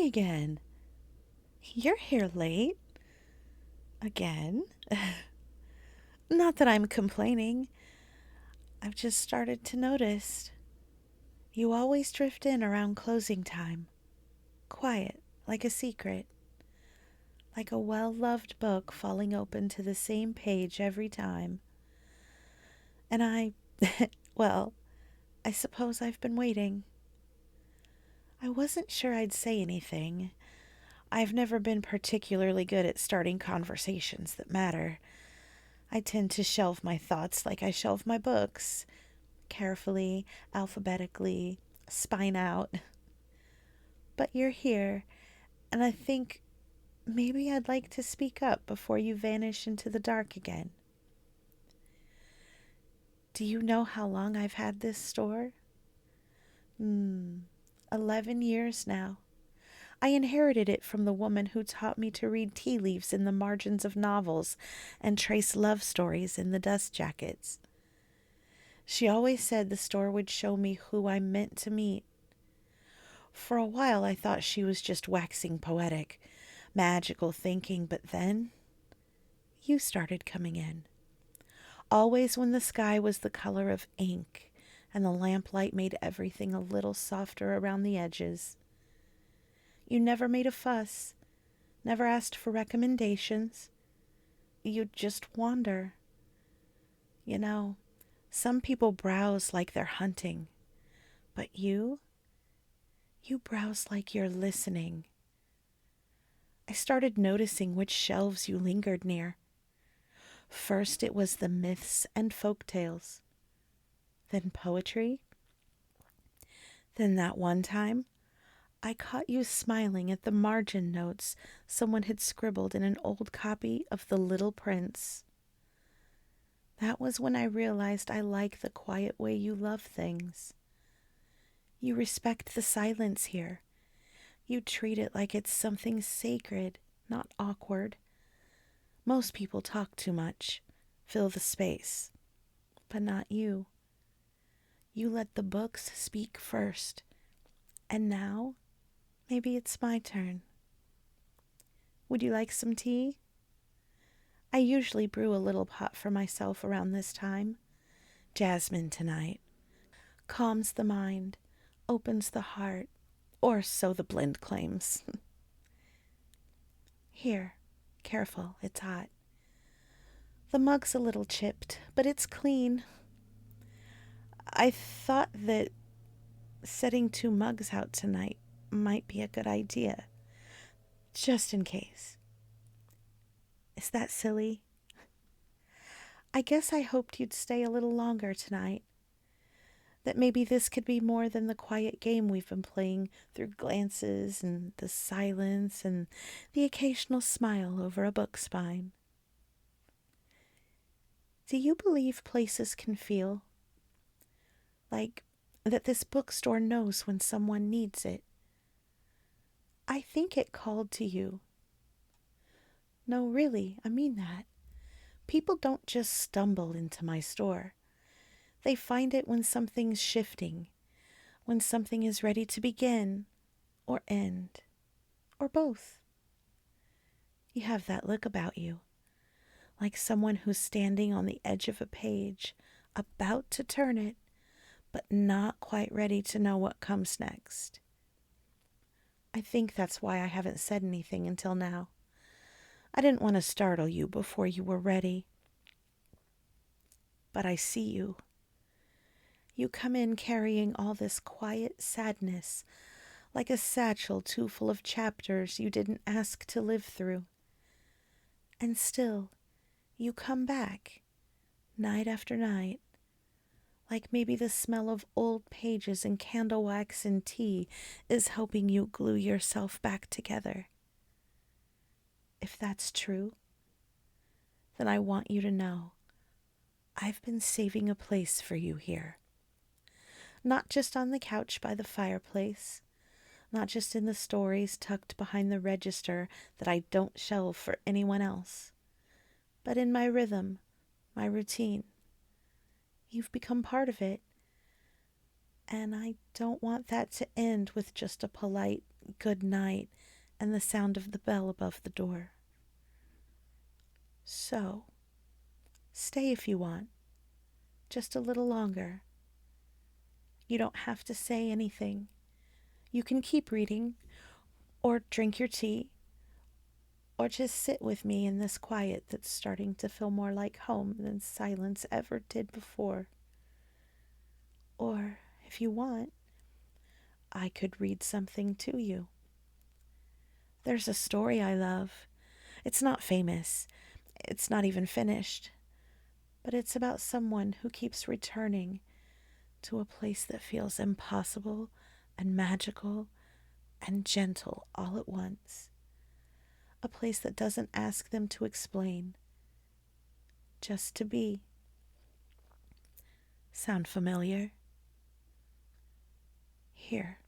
Hi again. You're here late. Again. Not that I'm complaining. I've just started to notice. You always drift in around closing time. Quiet, like a secret. Like a well loved book falling open to the same page every time. And well, I suppose I've been waiting. I wasn't sure I'd say anything. I've never been particularly good at starting conversations that matter. I tend to shelve my thoughts like I shelve my books, carefully, alphabetically, spine out. But you're here, and I think maybe I'd like to speak up before you vanish into the dark again. Do you know how long I've had this store? 11 years now. I inherited it from the woman who taught me to read tea leaves in the margins of novels and trace love stories in the dust jackets. She always said the store would show me who I'm meant to meet. For a while, I thought she was just waxing poetic, magical thinking, but then you started coming in. Always when the sky was the color of ink and the lamplight made everything a little softer around the edges. You never made a fuss, never asked for recommendations. You'd just wander. You know, some people browse like they're hunting, but you browse like you're listening. I started noticing which shelves you lingered near. First, it was the myths and folk tales, then poetry. Then, that one time, I caught you smiling at the margin notes someone had scribbled in an old copy of The Little Prince. That was when I realized I like the quiet way you love things. You respect the silence here. You treat it like it's something sacred, not awkward. Most people talk too much, fill the space, but not you. You let the books speak first, and now maybe it's my turn. Would you like some tea? I usually brew a little pot for myself around this time. Jasmine tonight. Calms the mind, opens the heart, or so the blend claims. Here, careful, it's hot. The mug's a little chipped, but it's clean. I thought that setting 2 mugs out tonight might be a good idea, just in case. Is that silly? I guess I hoped you'd stay a little longer tonight. That maybe this could be more than the quiet game we've been playing through glances and the silence and the occasional smile over a book spine. Do you believe places can feel? Like that this bookstore knows when someone needs it? I think it called to you. No, really, I mean that. People don't just stumble into my store. They find it when something's shifting, when something is ready to begin or end, or both. You have that look about you, like someone who's standing on the edge of a page, about to turn it, but not quite ready to know what comes next. I think that's why I haven't said anything until now. I didn't want to startle you before you were ready. But I see you. You come in carrying all this quiet sadness, like a satchel too full of chapters you didn't ask to live through. And still, you come back, night after night, like maybe the smell of old pages and candle wax and tea is helping you glue yourself back together. If that's true, then I want you to know I've been saving a place for you here. Not just on the couch by the fireplace, not just in the stories tucked behind the register that I don't shelve for anyone else, but in my rhythm, my routine. You've become part of it, and I don't want that to end with just a polite good night and the sound of the bell above the door. So, stay if you want, just a little longer. You don't have to say anything. You can keep reading, or drink your tea, or just sit with me in this quiet that's starting to feel more like home than silence ever did before. Or, if you want, I could read something to you. There's a story I love. It's not famous. It's not even finished. But it's about someone who keeps returning to a place that feels impossible and magical and gentle all at once. A place that doesn't ask them to explain, just to be. Sound familiar? Here,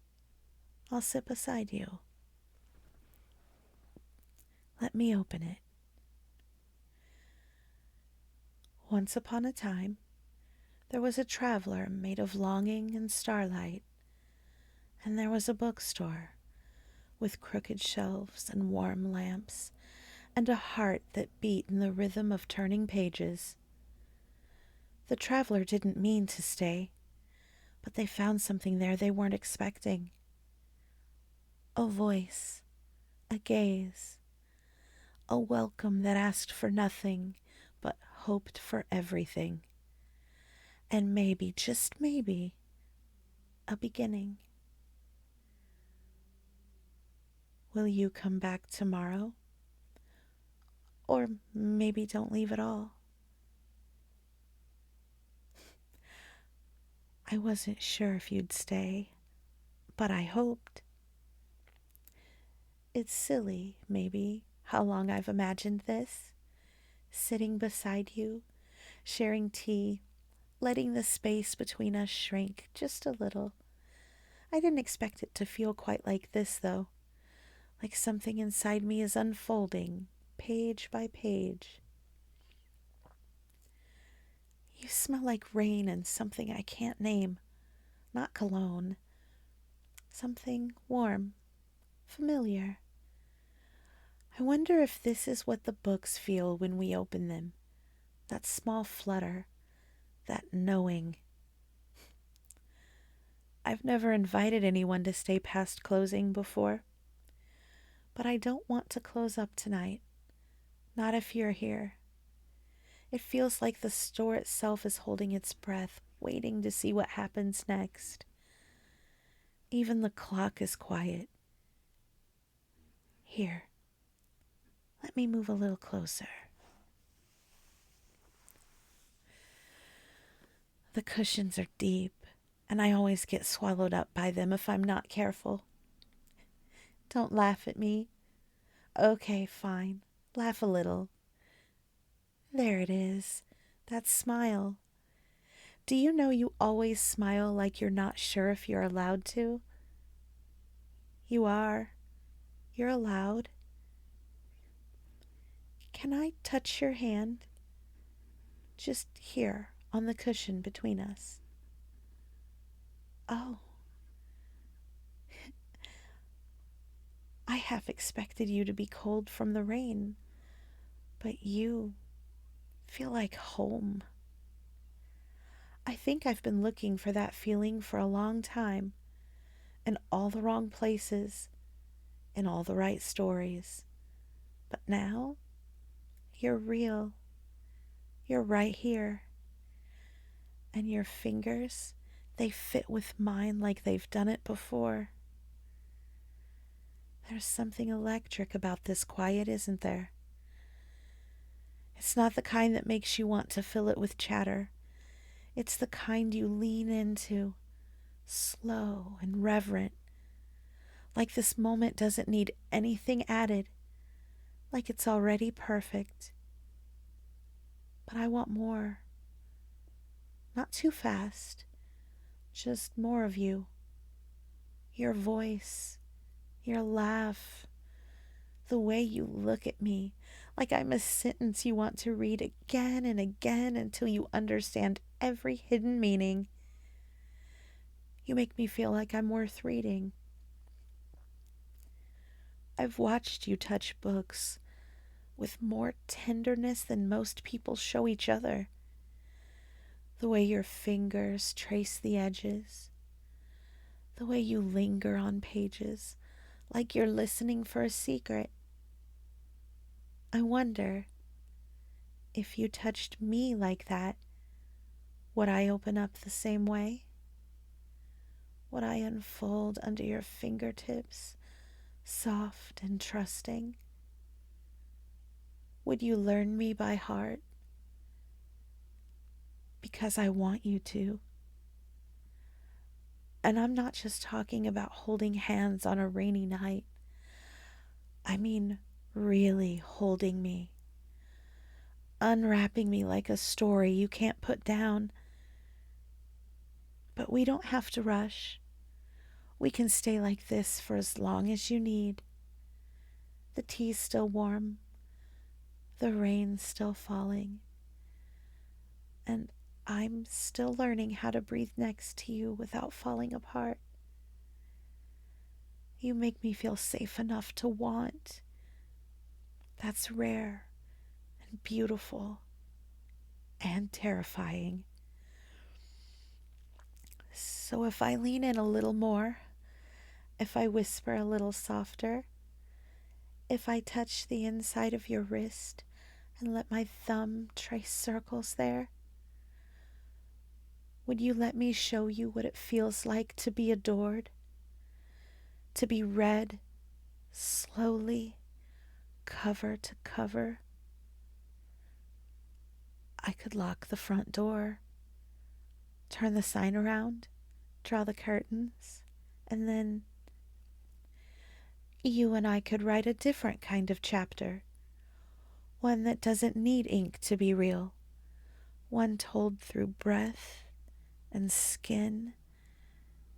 I'll sit beside you. Let me open it. Once upon a time, there was a traveler made of longing and starlight, and there was a bookstore with crooked shelves and warm lamps, and a heart that beat in the rhythm of turning pages. The traveler didn't mean to stay, but they found something there they weren't expecting. A voice, a gaze, a welcome that asked for nothing but hoped for everything. And maybe, just maybe, a beginning. Will you come back tomorrow? Or maybe don't leave at all. I wasn't sure if you'd stay, but I hoped. It's silly, maybe, how long I've imagined this. Sitting beside you, sharing tea, letting the space between us shrink just a little. I didn't expect it to feel quite like this, though. Like something inside me is unfolding, page by page. You smell like rain and something I can't name. Not cologne. Something warm, familiar. I wonder if this is what the books feel when we open them. That small flutter, that knowing. I've never invited anyone to stay past closing before, but I don't want to close up tonight. Not if you're here. It feels like the store itself is holding its breath, waiting to see what happens next. Even the clock is quiet. Here, let me move a little closer. The cushions are deep, and I always get swallowed up by them if I'm not careful. Don't laugh at me. Okay, fine. Laugh a little. There it is. That smile. Do you know you always smile like you're not sure if you're allowed to? You are. You're allowed. Can I touch your hand? Just here, on the cushion between us. Oh. I half expected you to be cold from the rain, but you feel like home. I think I've been looking for that feeling for a long time, in all the wrong places, in all the right stories. But now, you're real. You're right here. And your fingers, they fit with mine like they've done it before. There's something electric about this quiet, isn't there? It's not the kind that makes you want to fill it with chatter. It's the kind you lean into, slow and reverent, like this moment doesn't need anything added, like it's already perfect. But I want more. Not too fast, just more of you. Your voice, your laugh, the way you look at me, like I'm a sentence you want to read again and again until you understand every hidden meaning. You make me feel like I'm worth reading. I've watched you touch books with more tenderness than most people show each other. The way your fingers trace the edges, the way you linger on pages like you're listening for a secret. I wonder, if you touched me like that, would I open up the same way? Would I unfold under your fingertips, soft and trusting? Would you learn me by heart? Because I want you to. And I'm not just talking about holding hands on a rainy night. I mean, really holding me, unwrapping me like a story you can't put down. But we don't have to rush. We can stay like this for as long as you need. The tea's still warm, the rain's still falling, and I'm still learning how to breathe next to you without falling apart. You make me feel safe enough to want. That's rare and beautiful and terrifying. So if I lean in a little more, if I whisper a little softer, if I touch the inside of your wrist and let my thumb trace circles there, would you let me show you what it feels like to be adored? To be read slowly, cover to cover? I could lock the front door, turn the sign around, draw the curtains, and then you and I could write a different kind of chapter. One that doesn't need ink to be real. One told through breath and skin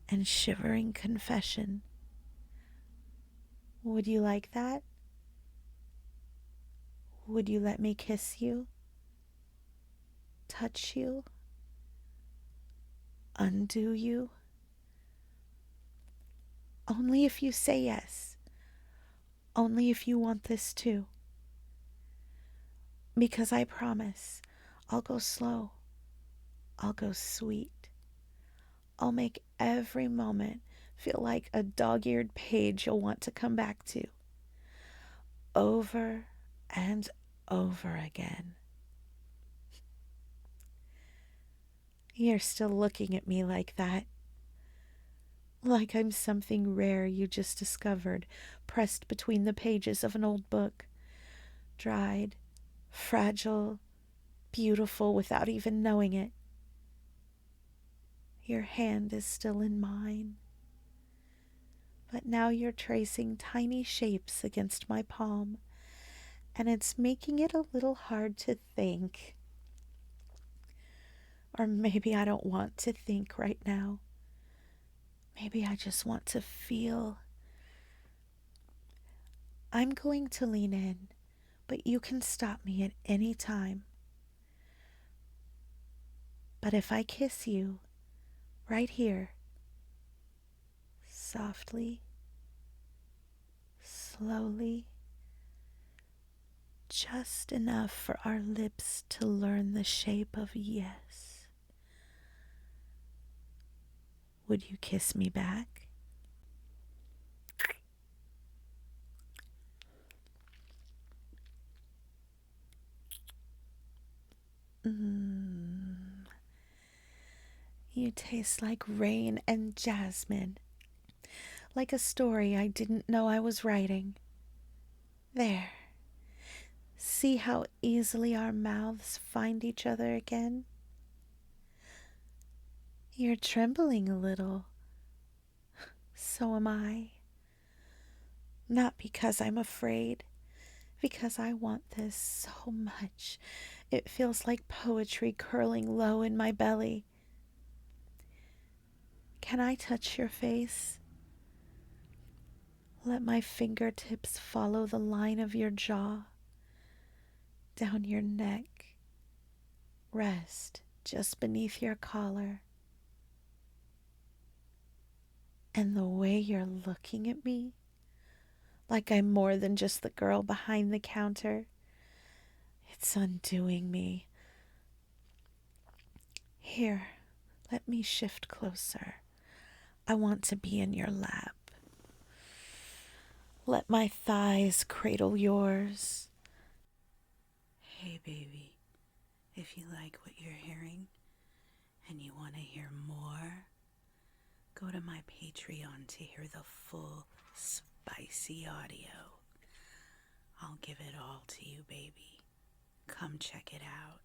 and shivering confession. Would you like that? Would you let me kiss you? Touch you? Undo you? Only if you say yes. Only if you want this too. Because I promise, I'll go slow. I'll go sweet. I'll make every moment feel like a dog-eared page you'll want to come back to. Over and over again. You're still looking at me like that. Like I'm something rare you just discovered, pressed between the pages of an old book. Dried, fragile, beautiful without even knowing it. Your hand is still in mine. But now you're tracing tiny shapes against my palm, and it's making it a little hard to think. Or maybe I don't want to think right now. Maybe I just want to feel. I'm going to lean in, but you can stop me at any time. But if I kiss you, right here, softly, slowly, just enough for our lips to learn the shape of yes, would you kiss me back? You taste like rain and jasmine, like a story I didn't know I was writing. There. See how easily our mouths find each other again? You're trembling a little. So am I. Not because I'm afraid, because I want this so much. It feels like poetry curling low in my belly. Can I touch your face? Let my fingertips follow the line of your jaw, down your neck, rest just beneath your collar. And the way you're looking at me, like I'm more than just the girl behind the counter. It's undoing me. Here, let me shift closer. I want to be in your lap. Let my thighs cradle yours. Hey, baby, if you like what you're hearing and you want to hear more, go to my Patreon to hear the full spicy audio. I'll give it all to you, baby. Come check it out.